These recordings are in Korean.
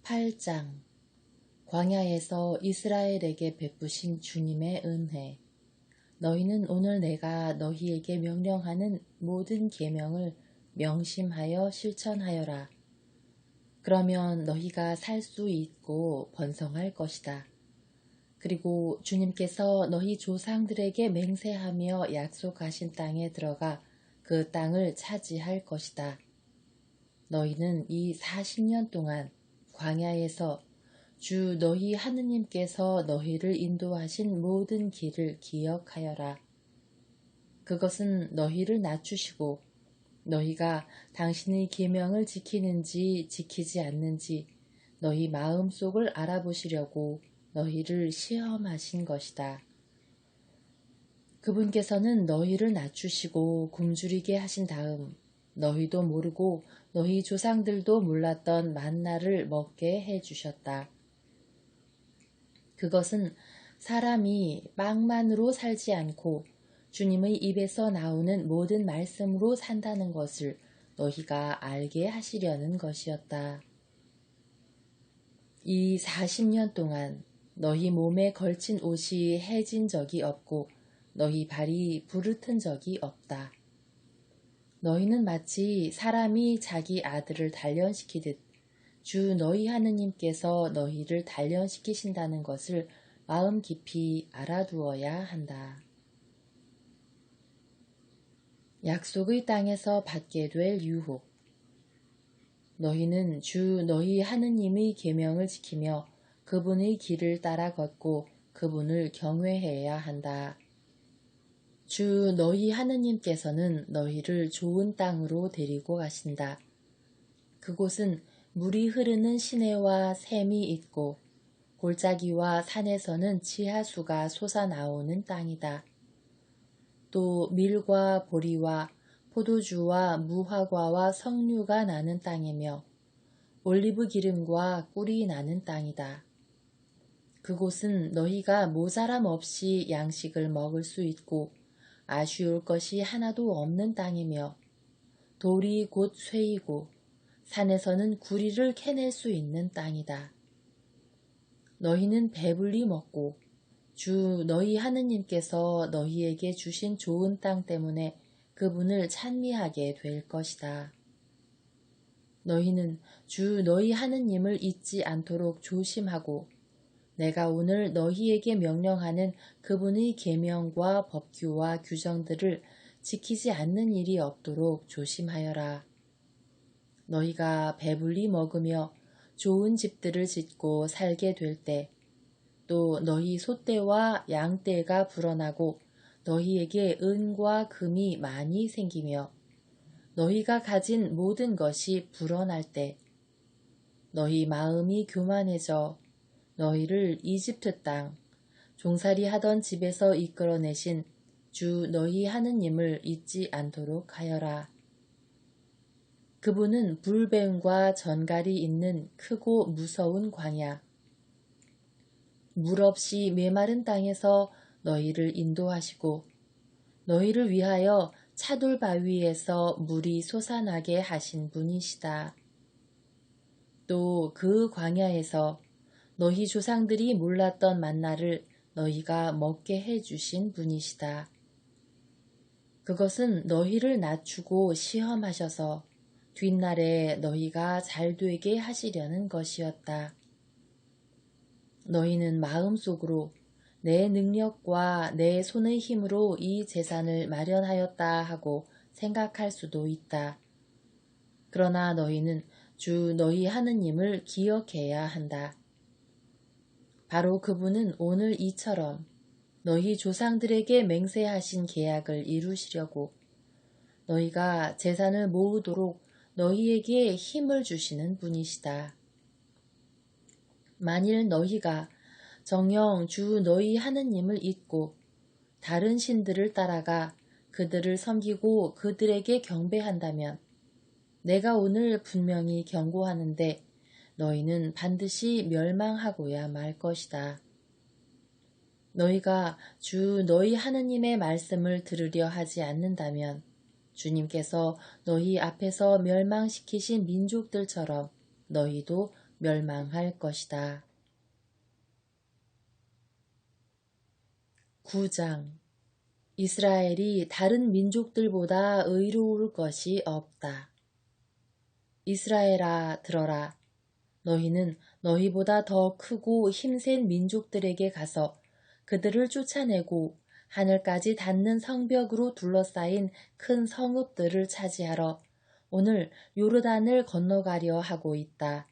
8장 광야에서 이스라엘에게 베푸신 주님의 은혜. 너희는 오늘 내가 너희에게 명령하는 모든 계명을 명심하여 실천하여라. 그러면 너희가 살 수 있고 번성할 것이다. 그리고 주님께서 너희 조상들에게 맹세하며 약속하신 땅에 들어가 그 땅을 차지할 것이다. 너희는 이 40년 동안 광야에서 주 너희 하느님께서 너희를 인도하신 모든 길을 기억하여라. 그것은 너희를 낮추시고 너희가 당신의 계명을 지키는지 지키지 않는지 너희 마음속을 알아보시려고 너희를 시험하신 것이다. 그분께서는 너희를 낮추시고 굶주리게 하신 다음 너희도 모르고 너희 조상들도 몰랐던 만나를 먹게 해주셨다. 그것은 사람이 빵만으로 살지 않고 주님의 입에서 나오는 모든 말씀으로 산다는 것을 너희가 알게 하시려는 것이었다. 이 40년 동안 너희 몸에 걸친 옷이 해진 적이 없고 너희 발이 부르튼 적이 없다. 너희는 마치 사람이 자기 아들을 단련시키듯 주 너희 하느님께서 너희를 단련시키신다는 것을 마음 깊이 알아두어야 한다. 약속의 땅에서 받게 될 유혹. 너희는 주 너희 하느님의 계명을 지키며 그분의 길을 따라 걷고 그분을 경외해야 한다. 주 너희 하느님께서는 너희를 좋은 땅으로 데리고 가신다. 그곳은 물이 흐르는 시내와 샘이 있고 골짜기와 산에서는 지하수가 솟아나오는 땅이다. 또 밀과 보리와 포도주와 무화과와 석류가 나는 땅이며 올리브 기름과 꿀이 나는 땅이다. 그곳은 너희가 모자람 없이 양식을 먹을 수 있고 아쉬울 것이 하나도 없는 땅이며 돌이 곧 쇠이고 산에서는 구리를 캐낼 수 있는 땅이다. 너희는 배불리 먹고 주 너희 하느님께서 너희에게 주신 좋은 땅 때문에 그분을 찬미하게 될 것이다. 너희는 주 너희 하느님을 잊지 않도록 조심하고 내가 오늘 너희에게 명령하는 그분의 계명과 법규와 규정들을 지키지 않는 일이 없도록 조심하여라. 너희가 배불리 먹으며 좋은 집들을 짓고 살게 될 때, 또 너희 소떼와 양떼가 불어나고 너희에게 은과 금이 많이 생기며 너희가 가진 모든 것이 불어날 때, 너희 마음이 교만해져 너희를 이집트 땅, 종살이 하던 집에서 이끌어내신 주 너희 하느님을 잊지 않도록 하여라. 그분은 불뱀과 전갈이 있는 크고 무서운 광야, 물 없이 메마른 땅에서 너희를 인도하시고 너희를 위하여 차돌 바위에서 물이 솟아나게 하신 분이시다. 또 그 광야에서 너희 조상들이 몰랐던 만나를 너희가 먹게 해주신 분이시다. 그것은 너희를 낮추고 시험하셔서 뒷날에 너희가 잘되게 하시려는 것이었다. 너희는 마음속으로 내 능력과 내 손의 힘으로 이 재산을 마련하였다 하고 생각할 수도 있다. 그러나 너희는 주 너희 하느님을 기억해야 한다. 바로 그분은 오늘 이처럼 너희 조상들에게 맹세하신 계약을 이루시려고 너희가 재산을 모으도록 너희에게 힘을 주시는 분이시다. 만일 너희가 정녕 주 너희 하느님을 잊고 다른 신들을 따라가 그들을 섬기고 그들에게 경배한다면 내가 오늘 분명히 경고하는데 너희는 반드시 멸망하고야 말 것이다. 너희가 주 너희 하느님의 말씀을 들으려 하지 않는다면 주님께서 너희 앞에서 멸망시키신 민족들처럼 너희도 멸망할 것이다. 9장 이스라엘이 다른 민족들보다 의로울 것이 없다. 이스라엘아 들어라. 너희는 너희보다 더 크고 힘센 민족들에게 가서 그들을 쫓아내고 하늘까지 닿는 성벽으로 둘러싸인 큰 성읍들을 차지하러 오늘 요르단을 건너가려 하고 있다.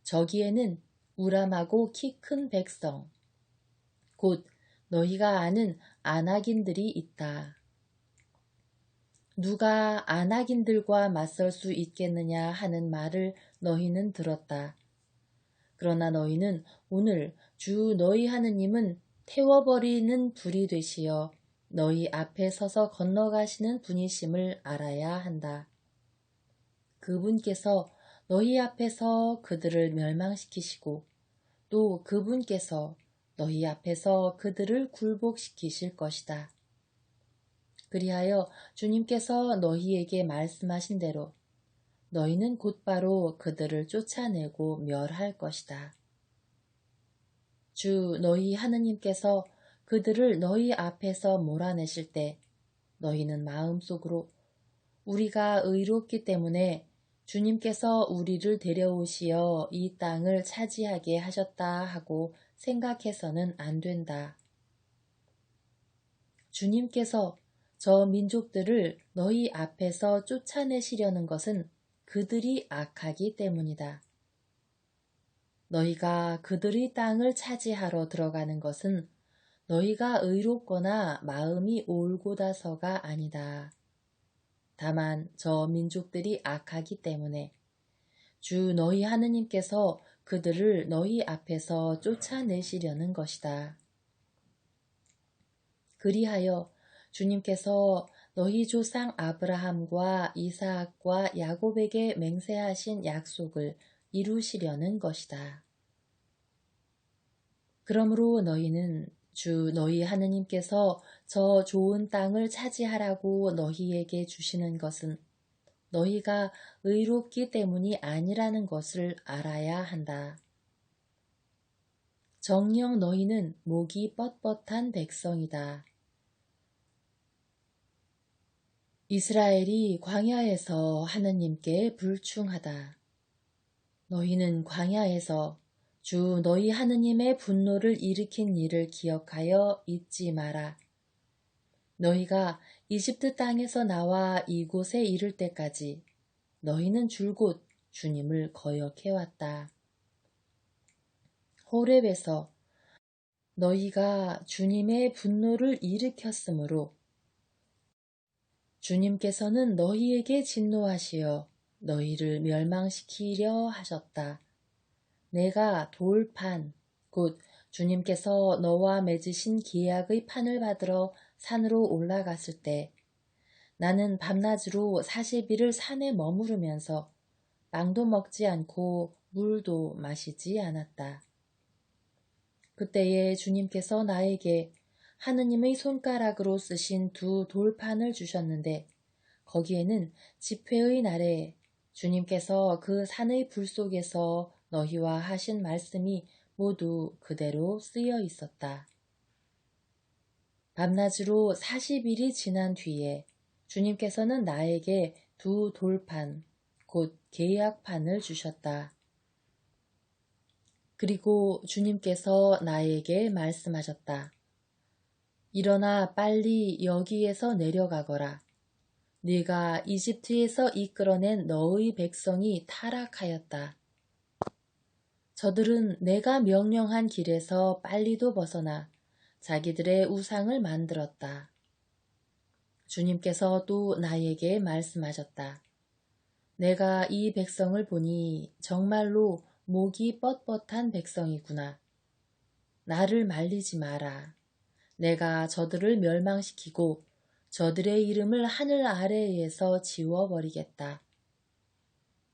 저기에는 우람하고 키 큰 백성, 곧 너희가 아는 아낙인들이 있다. 누가 아낙인들과 맞설 수 있겠느냐 하는 말을 너희는 들었다. 그러나 너희는 오늘 주 너희 하느님은 태워버리는 불이 되시어 너희 앞에 서서 건너가시는 분이심을 알아야 한다. 그분께서 너희 앞에서 그들을 멸망시키시고 또 그분께서 너희 앞에서 그들을 굴복시키실 것이다. 그리하여 주님께서 너희에게 말씀하신 대로 너희는 곧바로 그들을 쫓아내고 멸할 것이다. 주 너희 하느님께서 그들을 너희 앞에서 몰아내실 때 너희는 마음속으로 우리가 의롭기 때문에 주님께서 우리를 데려오시어 이 땅을 차지하게 하셨다 하고 생각해서는 안 된다. 주님께서 저 민족들을 너희 앞에서 쫓아내시려는 것은 그들이 악하기 때문이다. 너희가 그들의 땅을 차지하러 들어가는 것은 너희가 의롭거나 마음이 올곧아서가 아니다. 다만 저 민족들이 악하기 때문에 주 너희 하느님께서 그들을 너희 앞에서 쫓아내시려는 것이다. 그리하여 주님께서 너희 조상 아브라함과 이삭과 야곱에게 맹세하신 약속을 이루시려는 것이다. 그러므로 너희는 주 너희 하느님께서 저 좋은 땅을 차지하라고 너희에게 주시는 것은 너희가 의롭기 때문이 아니라는 것을 알아야 한다. 정녕 너희는 목이 뻣뻣한 백성이다. 이스라엘이 광야에서 하느님께 불충하다. 너희는 광야에서 주 너희 하느님의 분노를 일으킨 일을 기억하여 잊지 마라. 너희가 이집트 땅에서 나와 이곳에 이를 때까지 너희는 줄곧 주님을 거역해왔다. 호렙에서 너희가 주님의 분노를 일으켰으므로 주님께서는 너희에게 진노하시어 너희를 멸망시키려 하셨다. 내가 돌판, 곧 주님께서 너와 맺으신 계약의 판을 받으러 산으로 올라갔을 때 나는 밤낮으로 40일을 산에 머무르면서 빵도 먹지 않고 물도 마시지 않았다. 그때에 주님께서 나에게 하느님의 손가락으로 쓰신 두 돌판을 주셨는데 거기에는 집회의 날에 주님께서 그 산의 불 속에서 너희와 하신 말씀이 모두 그대로 쓰여 있었다. 밤낮으로 40일이 지난 뒤에 주님께서는 나에게 두 돌판, 곧 계약판을 주셨다. 그리고 주님께서 나에게 말씀하셨다. 일어나 빨리 여기에서 내려가거라. 네가 이집트에서 이끌어낸 너의 백성이 타락하였다. 저들은 내가 명령한 길에서 빨리도 벗어나 자기들의 우상을 만들었다. 주님께서 또 나에게 말씀하셨다. 내가 이 백성을 보니 정말로 목이 뻣뻣한 백성이구나. 나를 말리지 마라. 내가 저들을 멸망시키고 저들의 이름을 하늘 아래에서 지워버리겠다.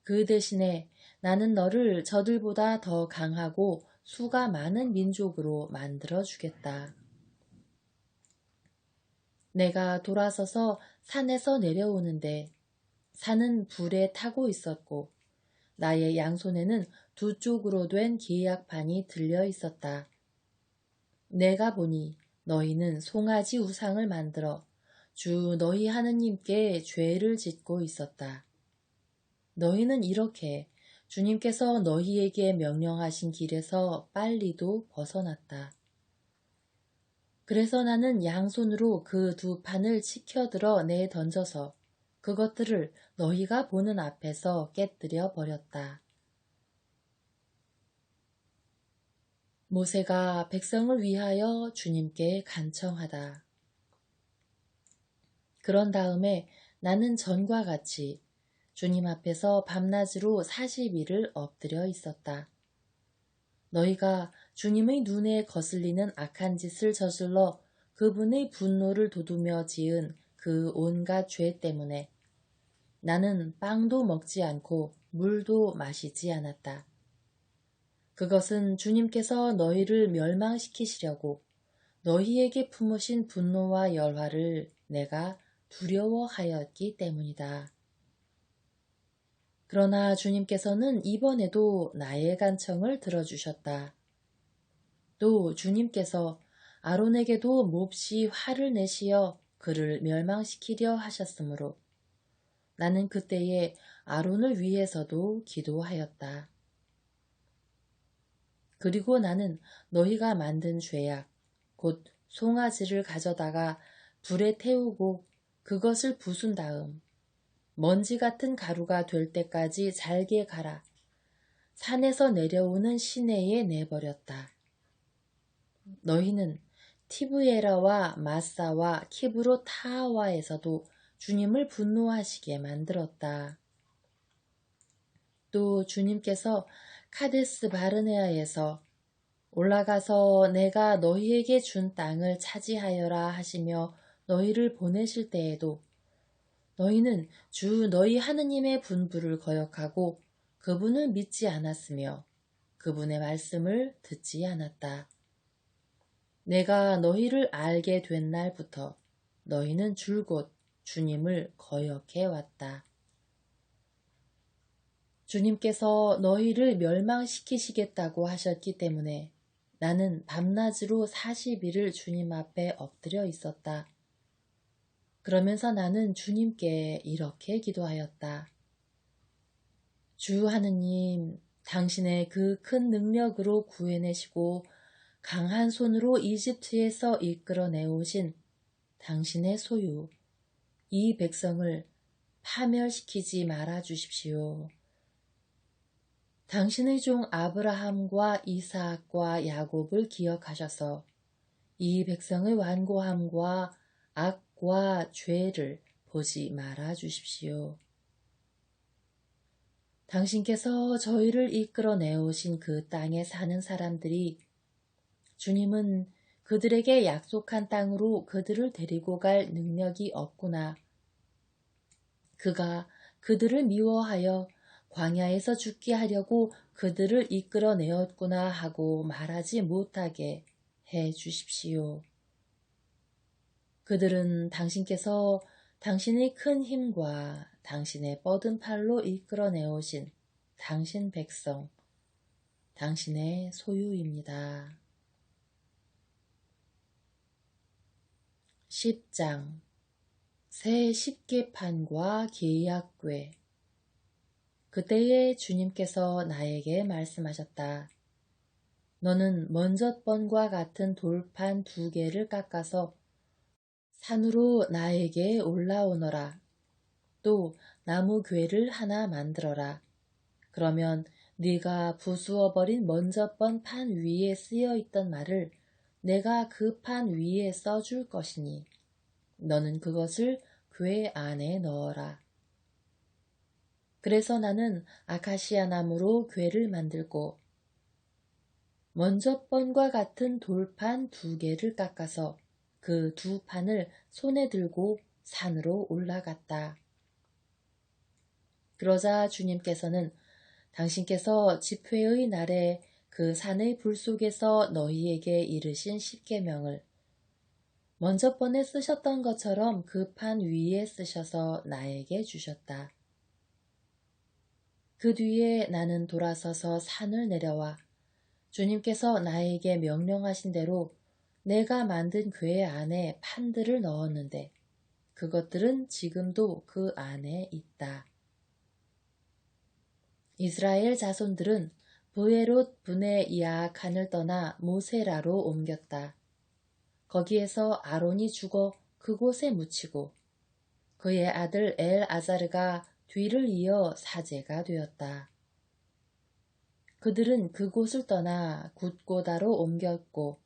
그 대신에 나는 너를 저들보다 더 강하고 수가 많은 민족으로 만들어주겠다. 내가 돌아서서 산에서 내려오는데 산은 불에 타고 있었고 나의 양손에는 두 쪽으로 된 계약판이 들려 있었다. 내가 보니 너희는 송아지 우상을 만들어 주 너희 하느님께 죄를 짓고 있었다. 너희는 이렇게 주님께서 너희에게 명령하신 길에서 빨리도 벗어났다. 그래서 나는 양손으로 그 두 판을 치켜들어 내던져서 그것들을 너희가 보는 앞에서 깨뜨려 버렸다. 모세가 백성을 위하여 주님께 간청하다. 그런 다음에 나는 전과 같이 주님 앞에서 밤낮으로 40일을 엎드려 있었다. 너희가 주님의 눈에 거슬리는 악한 짓을 저질러 그분의 분노를 돋우며 지은 그 온갖 죄 때문에 나는 빵도 먹지 않고 물도 마시지 않았다. 그것은 주님께서 너희를 멸망시키시려고 너희에게 품으신 분노와 열화를 내가 두려워하였기 때문이다. 그러나 주님께서는 이번에도 나의 간청을 들어주셨다. 또 주님께서 아론에게도 몹시 화를 내시어 그를 멸망시키려 하셨으므로 나는 그때에 아론을 위해서도 기도하였다. 그리고 나는 너희가 만든 죄악, 곧 송아지를 가져다가 불에 태우고 그것을 부순 다음 먼지 같은 가루가 될 때까지 잘게 갈아 산에서 내려오는 시내에 내버렸다. 너희는 티브에라와 마사와 키브로 타하와에서도 주님을 분노하시게 만들었다. 또 주님께서 카데스 바르네아에서 올라가서 내가 너희에게 준 땅을 차지하여라 하시며 너희를 보내실 때에도 너희는 주 너희 하느님의 분부를 거역하고 그분을 믿지 않았으며 그분의 말씀을 듣지 않았다. 내가 너희를 알게 된 날부터 너희는 줄곧 주님을 거역해 왔다. 주님께서 너희를 멸망시키시겠다고 하셨기 때문에 나는 밤낮으로 40일을 주님 앞에 엎드려 있었다. 그러면서 나는 주님께 이렇게 기도하였다. 주 하느님, 당신의 그 큰 능력으로 구해내시고 강한 손으로 이집트에서 이끌어내오신 당신의 소유, 이 백성을 파멸시키지 말아 주십시오. 당신의 종 아브라함과 이삭과 야곱을 기억하셔서 이 백성의 완고함과 악과 죄를 보지 말아 주십시오. 당신께서 저희를 이끌어내오신 그 땅에 사는 사람들이 주님은 그들에게 약속한 땅으로 그들을 데리고 갈 능력이 없구나. 그가 그들을 미워하여 광야에서 죽게 하려고 그들을 이끌어내었구나 하고 말하지 못하게 해 주십시오. 그들은 당신께서 당신의 큰 힘과 당신의 뻗은 팔로 이끌어내오신 당신 백성, 당신의 소유입니다. 10장 새 십계판과 계약궤. 그때에 주님께서 나에게 말씀하셨다. 너는 먼저번과 같은 돌판 2개를 깎아서 산으로 나에게 올라오너라. 또 나무 궤를 하나 만들어라. 그러면 네가 부수어버린 먼저번 판 위에 쓰여있던 말을 내가 그 판 위에 써줄 것이니 너는 그것을 궤 안에 넣어라. 그래서 나는 아카시아 나무로 궤를 만들고 먼저번과 같은 돌판 2개를 깎아서 그 2판을 손에 들고 산으로 올라갔다. 그러자 주님께서는 당신께서 집회의 날에 그 산의 불 속에서 너희에게 이르신 십계명을 먼저번에 쓰셨던 것처럼 그 판 위에 쓰셔서 나에게 주셨다. 그 뒤에 나는 돌아서서 산을 내려와 주님께서 나에게 명령하신 대로 내가 만든 궤 안에 판들을 넣었는데 그것들은 지금도 그 안에 있다. 이스라엘 자손들은 브에롯 분의 야악한을 떠나 모세라로 옮겼다. 거기에서 아론이 죽어 그곳에 묻히고 그의 아들 엘아자르가 뒤를 이어 사제가 되었다. 그들은 그곳을 떠나 굿고다로 옮겼고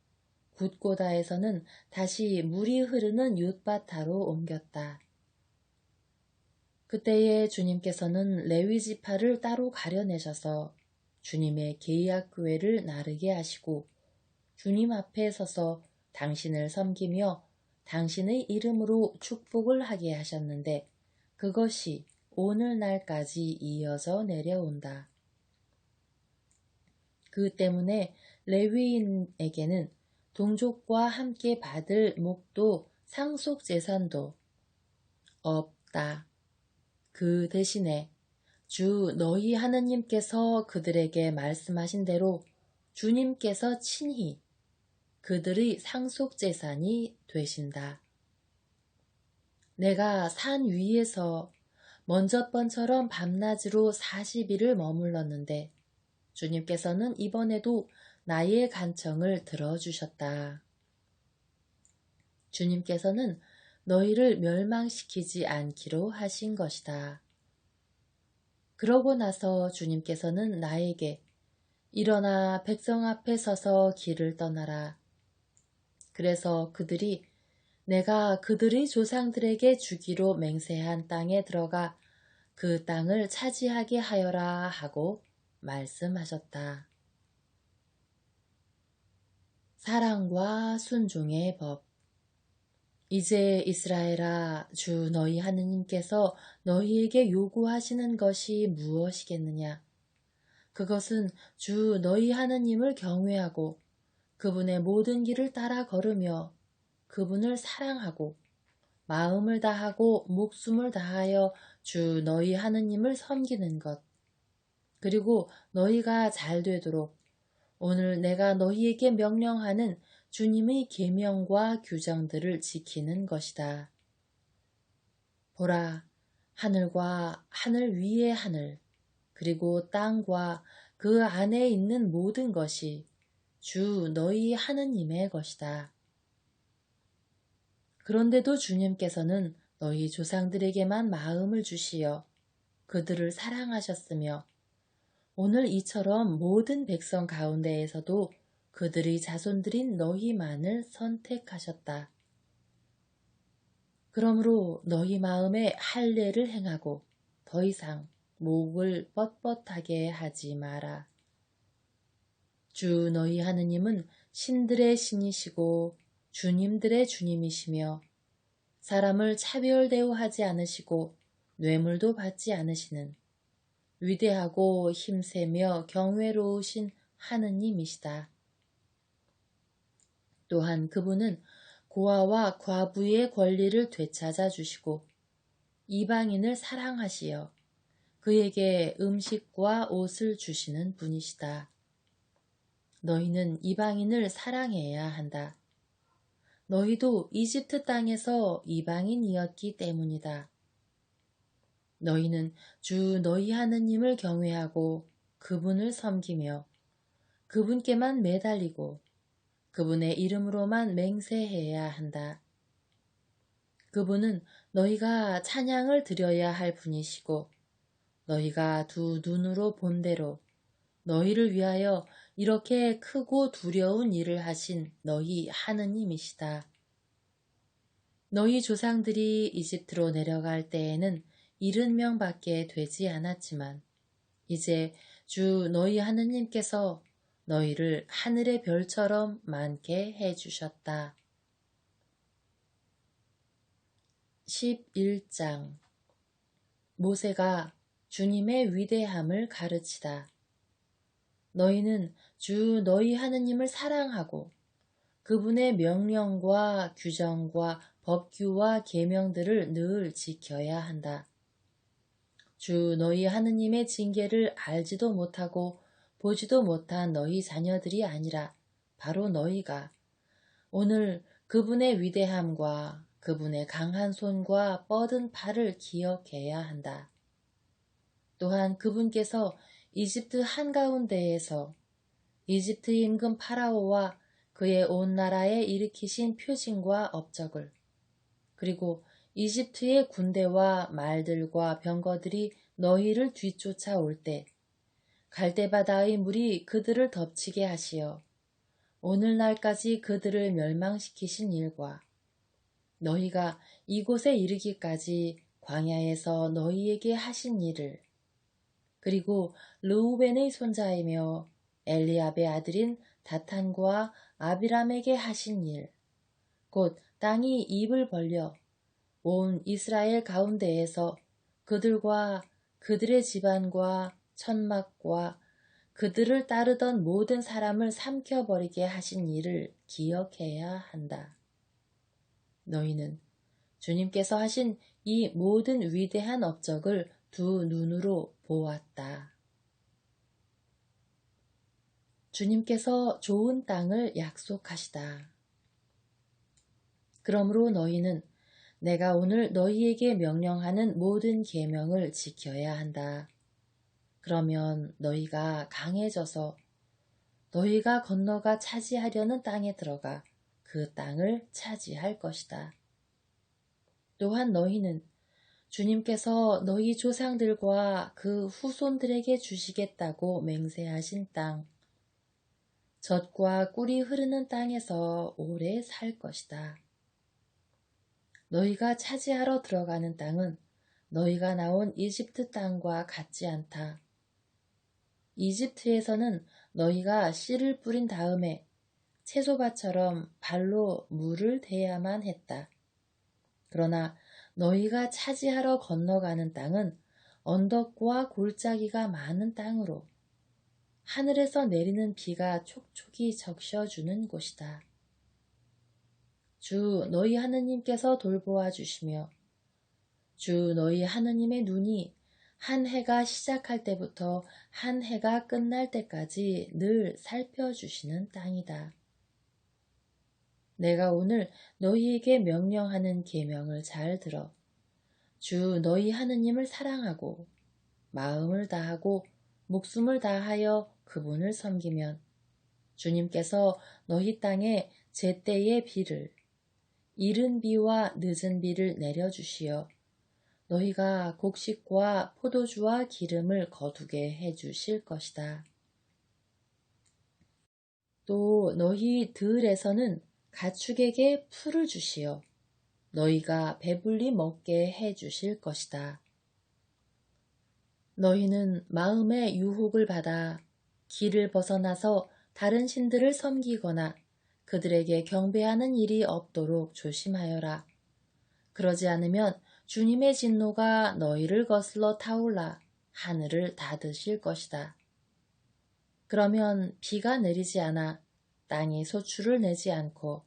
굿고다에서는 다시 물이 흐르는 윳바타로 옮겼다. 그때에 주님께서는 레위 지파를 따로 가려내셔서 주님의 계약궤를 나르게 하시고 주님 앞에 서서 당신을 섬기며 당신의 이름으로 축복을 하게 하셨는데 그것이 오늘날까지 이어져 내려온다. 그 때문에 레위인에게는 동족과 함께 받을 목도 상속재산도 없다. 그 대신에 주 너희 하느님께서 그들에게 말씀하신 대로 주님께서 친히 그들의 상속재산이 되신다. 내가 산 위에서 먼저 번처럼 밤낮으로 40일을 머물렀는데 주님께서는 이번에도 나의 간청을 들어주셨다. 주님께서는 너희를 멸망시키지 않기로 하신 것이다. 그러고 나서 주님께서는 나에게 일어나 백성 앞에 서서 길을 떠나라. 그래서 그들이 내가 그들의 조상들에게 주기로 맹세한 땅에 들어가 그 땅을 차지하게 하여라 하고 말씀하셨다. 사랑과 순종의 법. 이제 이스라엘아, 주 너희 하느님께서 너희에게 요구하시는 것이 무엇이겠느냐? 그것은 주 너희 하느님을 경외하고 그분의 모든 길을 따라 걸으며 그분을 사랑하고 마음을 다하고 목숨을 다하여 주 너희 하느님을 섬기는 것. 그리고 너희가 잘 되도록 오늘 내가 너희에게 명령하는 주님의 계명과 규정들을 지키는 것이다. 보라, 하늘과 하늘 위의 하늘, 그리고 땅과 그 안에 있는 모든 것이 주 너희 하느님의 것이다. 그런데도 주님께서는 너희 조상들에게만 마음을 주시어 그들을 사랑하셨으며 오늘 이처럼 모든 백성 가운데에서도 그들의 자손들인 너희만을 선택하셨다. 그러므로 너희 마음에 할례를 행하고 더 이상 목을 뻣뻣하게 하지 마라. 주 너희 하느님은 신들의 신이시고 주님들의 주님이시며 사람을 차별 대우하지 않으시고 뇌물도 받지 않으시는 위대하고 힘세며 경외로우신 하느님이시다. 또한 그분은 고아와 과부의 권리를 되찾아 주시고 이방인을 사랑하시어 그에게 음식과 옷을 주시는 분이시다. 너희는 이방인을 사랑해야 한다. 너희도 이집트 땅에서 이방인이었기 때문이다. 너희는 주 너희 하느님을 경외하고 그분을 섬기며 그분께만 매달리고 그분의 이름으로만 맹세해야 한다. 그분은 너희가 찬양을 드려야 할 분이시고 너희가 두 눈으로 본 대로 너희를 위하여 이렇게 크고 두려운 일을 하신 너희 하느님이시다. 너희 조상들이 이집트로 내려갈 때에는 70명밖에 되지 않았지만 이제 주 너희 하느님께서 너희를 하늘의 별처럼 많게 해주셨다. 11장 모세가 주님의 위대함을 가르치다. 너희는 주 너희 하느님을 사랑하고 그분의 명령과 규정과 법규와 계명들을 늘 지켜야 한다. 주 너희 하느님의 징계를 알지도 못하고 보지도 못한 너희 자녀들이 아니라 바로 너희가 오늘 그분의 위대함과 그분의 강한 손과 뻗은 팔을 기억해야 한다. 또한 그분께서 이집트 한가운데에서 이집트 임금 파라오와 그의 온 나라에 일으키신 표징과 업적을 그리고 이집트의 군대와 말들과 병거들이 너희를 뒤쫓아올 때 갈대바다의 물이 그들을 덮치게 하시어 오늘날까지 그들을 멸망시키신 일과 너희가 이곳에 이르기까지 광야에서 너희에게 하신 일을 그리고 르우벤의 손자이며 엘리압의 아들인 다탄과 아비람에게 하신 일, 곧 땅이 입을 벌려 온 이스라엘 가운데에서 그들과 그들의 집안과 천막과 그들을 따르던 모든 사람을 삼켜버리게 하신 일을 기억해야 한다. 너희는 주님께서 하신 이 모든 위대한 업적을 두 눈으로 보았다. 주님께서 좋은 땅을 약속하시다. 그러므로 너희는 내가 오늘 너희에게 명령하는 모든 계명을 지켜야 한다. 그러면 너희가 강해져서 너희가 건너가 차지하려는 땅에 들어가 그 땅을 차지할 것이다. 또한 너희는 주님께서 너희 조상들과 그 후손들에게 주시겠다고 맹세하신 땅, 젖과 꿀이 흐르는 땅에서 오래 살 것이다. 너희가 차지하러 들어가는 땅은 너희가 나온 이집트 땅과 같지 않다. 이집트에서는 너희가 씨를 뿌린 다음에 채소밭처럼 발로 물을 대야만 했다. 그러나 너희가 차지하러 건너가는 땅은 언덕과 골짜기가 많은 땅으로 하늘에서 내리는 비가 촉촉이 적셔주는 곳이다. 주 너희 하느님께서 돌보아 주시며 주 너희 하느님의 눈이 한 해가 시작할 때부터 한 해가 끝날 때까지 늘 살펴주시는 땅이다. 내가 오늘 너희에게 명령하는 계명을 잘 들어 주 너희 하느님을 사랑하고 마음을 다하고 목숨을 다하여 그분을 섬기면 주님께서 너희 땅에 제때의 비를 이른 비와 늦은 비를 내려주시어 너희가 곡식과 포도주와 기름을 거두게 해주실 것이다. 또 너희 들에서는 가축에게 풀을 주시어 너희가 배불리 먹게 해주실 것이다. 너희는 마음의 유혹을 받아 길을 벗어나서 다른 신들을 섬기거나 그들에게 경배하는 일이 없도록 조심하여라. 그러지 않으면 주님의 진노가 너희를 거슬러 타올라 하늘을 닫으실 것이다. 그러면 비가 내리지 않아 땅이 소출을 내지 않고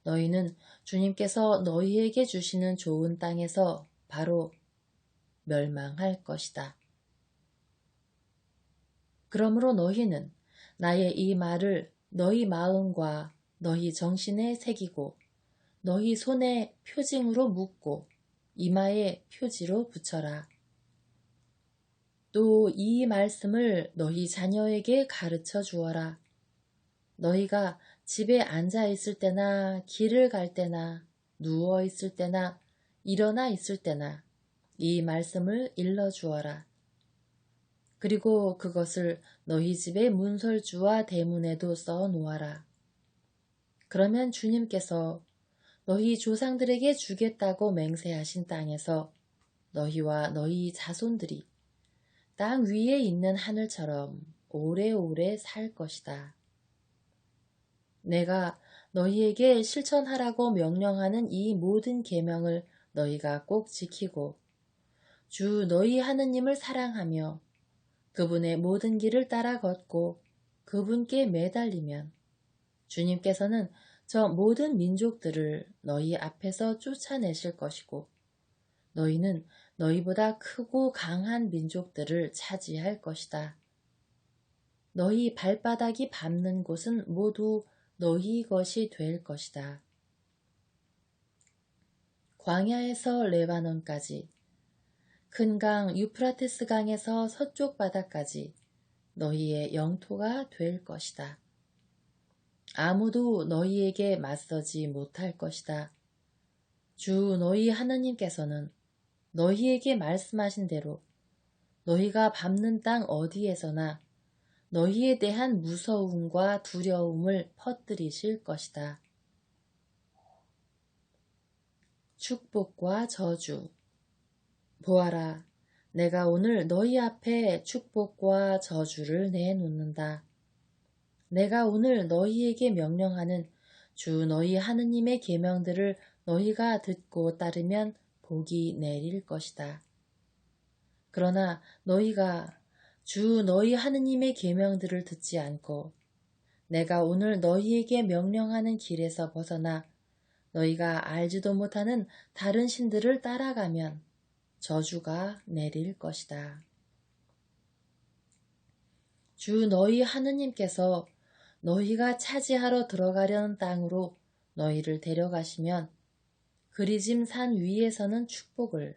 너희는 주님께서 너희에게 주시는 좋은 땅에서 바로 멸망할 것이다. 그러므로 너희는 나의 이 말을 너희 마음과 너희 정신에 새기고 너희 손에 표징으로 묶고 이마에 표지로 붙여라. 또 이 말씀을 너희 자녀에게 가르쳐 주어라. 너희가 집에 앉아 있을 때나 길을 갈 때나 누워 있을 때나 일어나 있을 때나 이 말씀을 일러 주어라. 그리고 그것을 너희 집의 문설주와 대문에도 써 놓아라. 그러면 주님께서 너희 조상들에게 주겠다고 맹세하신 땅에서 너희와 너희 자손들이 땅 위에 있는 하늘처럼 오래오래 살 것이다. 내가 너희에게 실천하라고 명령하는 이 모든 계명을 너희가 꼭 지키고 주 너희 하느님을 사랑하며 그분의 모든 길을 따라 걷고 그분께 매달리면 주님께서는 저 모든 민족들을 너희 앞에서 쫓아내실 것이고 너희는 너희보다 크고 강한 민족들을 차지할 것이다. 너희 발바닥이 밟는 곳은 모두 너희 것이 될 것이다. 광야에서 레바논까지, 큰 강 유프라테스 강에서 서쪽 바다까지 너희의 영토가 될 것이다. 아무도 너희에게 맞서지 못할 것이다. 주 너희 하느님께서는 너희에게 말씀하신 대로 너희가 밟는 땅 어디에서나 너희에 대한 무서움과 두려움을 퍼뜨리실 것이다. 축복과 저주. 보아라, 내가 오늘 너희 앞에 축복과 저주를 내놓는다. 내가 오늘 너희에게 명령하는 주 너희 하느님의 계명들을 너희가 듣고 따르면 복이 내릴 것이다. 그러나 너희가 주 너희 하느님의 계명들을 듣지 않고 내가 오늘 너희에게 명령하는 길에서 벗어나 너희가 알지도 못하는 다른 신들을 따라가면 저주가 내릴 것이다. 주 너희 하느님께서 너희가 차지하러 들어가려는 땅으로 너희를 데려가시면 그리짐 산 위에서는 축복을,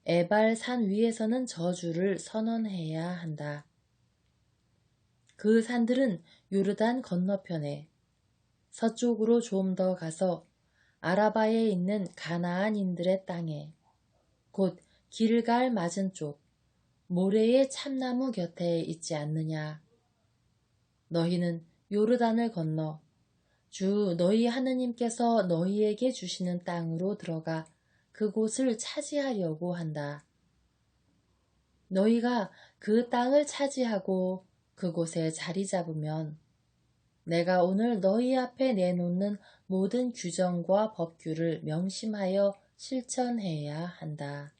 에발 산 위에서는 저주를 선언해야 한다. 그 산들은 요르단 건너편에 서쪽으로 좀 더 가서 아라바에 있는 가나안인들의 땅에 곧 길갈 맞은쪽 모래의 참나무 곁에 있지 않느냐. 너희는 요르단을 건너 주 너희 하느님께서 너희에게 주시는 땅으로 들어가 그곳을 차지하려고 한다. 너희가 그 땅을 차지하고 그곳에 자리 잡으면 내가 오늘 너희 앞에 내놓는 모든 규정과 법규를 명심하여 실천해야 한다.